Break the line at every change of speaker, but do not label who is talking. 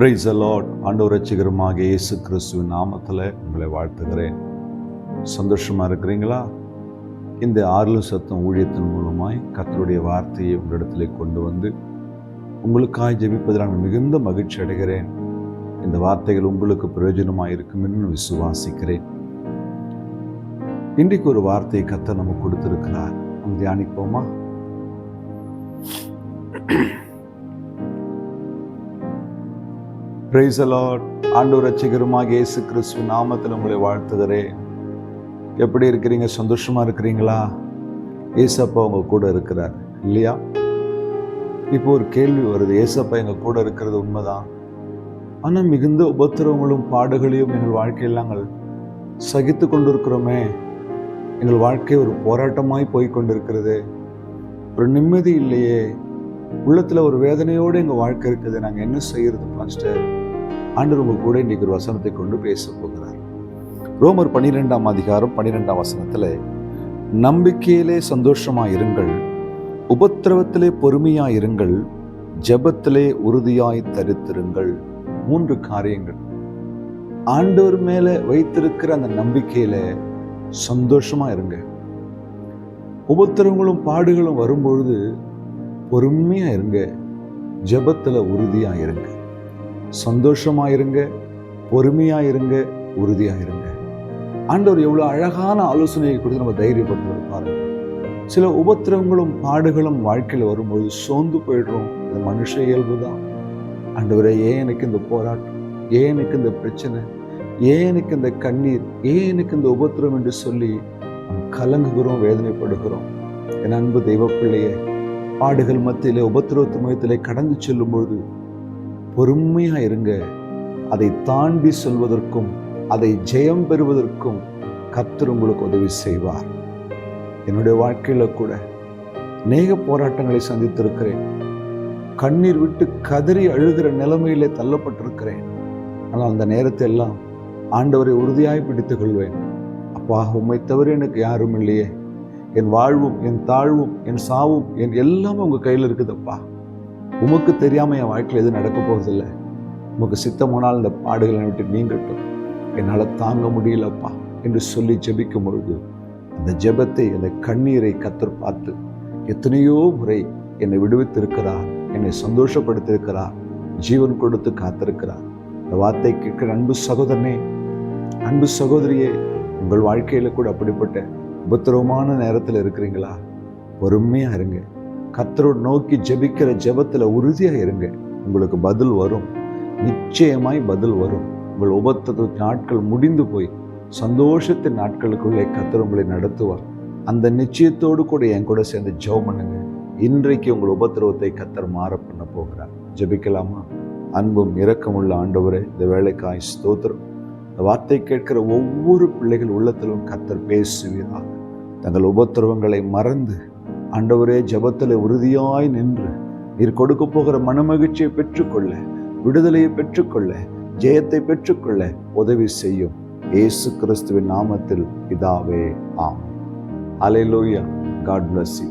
Praise the Lord. ஆண்டவர் ரட்சகருமாக இயேசு கிறிஸ்துவின் நாமத்தில் உங்களை வாழ்த்துகிறேன். சந்தோஷமாக இருக்கிறீங்களா? இந்த ஆறுதல் சத்தம் ஊழியத்தின் மூலமாய் கர்த்தருடைய வார்த்தையை உங்களிடத்திலே கொண்டு வந்து உங்களுக்காய் ஜெபிப்பதில் நான் மிகுந்த மகிழ்ச்சி அடைகிறேன். இந்த வார்த்தைகள் உங்களுக்கு பிரயோஜனமாக இருக்கும் என்று விசுவாசிக்கிறேன். இன்றைக்கு ஒரு வார்த்தையை கர்த்தர் நமக்கு கொடுத்திருக்கிறார். நம்ம தியானிப்போமா? Praise the Lord. ஆண்டவர் ரட்சகருமாக இயேசு கிறிஸ்துவின் நாமத்தில் உங்களை வாழ்த்துகிறேன். எப்படி இருக்கிறீங்க? சந்தோஷமா இருக்கிறீங்களா? ஏசப்பா உங்க கூட இருக்கிறார் இல்லையா? இப்போ ஒரு கேள்வி வருது, ஏசப்பா எங்க கூட இருக்கிறது உண்மைதான், ஆனால் மிகுந்த உபத்திரவங்களும் பாடுகளையும் எங்கள் வாழ்க்கையில் நாங்கள் சகித்து கொண்டிருக்கிறோமே, எங்கள் வாழ்க்கை ஒரு போராட்டமாய் போய் கொண்டிருக்கிறது, ஒரு நிம்மதி இல்லையே, உள்ளத்துல ஒரு வேதனையோடு எங்க வாழ்க்கை இருக்குது, நாங்க என்ன செய்யறது பாஸ்டர்? ஆண்டவர் உங்க கூட இன்னைக்கு ஒரு வசனத்தை கொண்டு பேச போகிறார். ரோமர் 12ஆம் அதிகாரம் 12ஆம் வசனத்துல, நம்பிக்கையிலே சந்தோஷமாயிருங்கள், உபத்திரவத்திலே பொறுமையாயிருங்கள், ஜெபத்திலே உறுதியாய் தரித்திருங்கள். 3 காரியங்கள். ஆண்டவர் மேல வைத்திருக்கிற அந்த நம்பிக்கையில சந்தோஷமா இருங்க. உபத்திரவங்களும் பாடுகளும் வரும்பொழுது பொறுமையா இருங்க, ஜெபத்துல உறுதியா இருங்க. சந்தோஷமா இருங்க, பொறுமையா இருங்க, உறுதியா இருங்க. ஆண்டவர் எவ்வளவு அழகான ஆலோசனையை கொடுத்து நம்ம தைரியப்படுத்துறது பாருங்க. சில உபத்திரவங்களும் பாடுகளும் வாழ்க்கையில் வரும்போது சோர்ந்து போயிடுறோம். இது மனுஷ இயல்புதான். ஆண்டவரே, ஏன் எனக்கு இந்த போராட்டம், ஏன் எனக்கு இந்த பிரச்சனை, ஏன் எனக்கு இந்த கண்ணீர், ஏன் எனக்கு இந்த உபத்திரம் என்று சொல்லி நாம் கலங்குகிறோம், வேதனைப்படுகிறோம். என் அன்பு தெய்வ பிள்ளையே, பாடுகள் மத்தியிலே உபத்திரவத்து மையத்திலே கடந்து செல்லும் பொழுது பொறுமையா இருங்க. அதை தாண்டி செல்வதற்கும் அதை ஜெயம் பெறுவதற்கும் கர்த்தர் உங்களுக்கு உதவி செய்வார். என்னுடைய வாழ்க்கையில கூட அநேக போராட்டங்களை சந்தித்திருக்கிறேன். கண்ணீர் விட்டு கதறி அழுகிற நிலைமையிலே தள்ளப்பட்டிருக்கிறேன். ஆனால் அந்த நேரத்தை எல்லாம் ஆண்டவரை உறுதியாய் பிடித்துக் கொள்வேன். அப்பா, உம்மை தவிர எனக்கு யாரும் இல்லையே, என் வாழ்வும் என் தாழ்வும் என் சாவும் என் எல்லாமே உங்க கையில் இருக்குதுப்பா. உமக்கு தெரியாம என் வாழ்க்கையில் எதுவும் நடக்க போவதில்லை. உமக்கு சித்தமானால் இந்த பாடுகளை விட்டு நீங்கட்டும், என்னால் தாங்க முடியலப்பா என்று சொல்லி ஜெபிக்கும் பொழுது அந்த ஜெபத்தை, அந்த கண்ணீரை கர்த்தர் பார்த்து எத்தனையோ முறை என்னை விடுவித்திருக்கிறார், என்னை சந்தோஷப்படுத்தியிருக்கிறார், ஜீவன் கொடுத்து காத்திருக்கிறார். இந்த வார்த்தை கேட்கிற அன்பு சகோதரனே, அன்பு சகோதரியே, உங்கள் வாழ்க்கையில கூட அப்படிப்பட்ட உபத்திரவமான நேரத்தில் இருக்கிறீங்களா? பொறுமையா இருங்க. கர்த்தரோடு நோக்கி ஜெபிக்கிற ஜெபத்துல உறுதியா இருங்க. உங்களுக்கு பதில் வரும், நிச்சயமாய் பதில் வரும். உங்கள் உபத்திர நாட்கள் முடிந்து போய் சந்தோஷத்தின் நாட்களுக்குள்ளே கர்த்தர் உங்களை நடத்துவார். அந்த நிச்சயத்தோடு கூட என் கூட சேர்ந்து ஜெபம் பண்ணுங்க. இன்றைக்கு உங்கள் உபத்திரவத்தை கர்த்தர் மாற பண்ண போகிறார். ஜெபிக்கலாமா? அன்பும் இரக்கமுள்ள ஆண்டவரே, இந்த வேலைக்காய் ஸ்தோத்திரம். இந்த வார்த்தை கேட்கிற ஒவ்வொரு பிள்ளைகள் உள்ளத்திலும் கர்த்தர் பேசுவீராக. தங்கள் உபத்திரவங்களை மறந்து ஆண்டவரே ஜெபத்தில் உறுதியாய் நின்று நீர் கொடுக்க போகிற மனமகிழ்ச்சியை பெற்றுக்கொள்ள, விடுதலையை பெற்றுக்கொள்ள, ஜெயத்தை பெற்றுக்கொள்ள உதவி செய்யும். இயேசு கிறிஸ்துவின் நாமத்தில் பிதாவே, ஆமென். ஹல்லேலூயா. God bless you.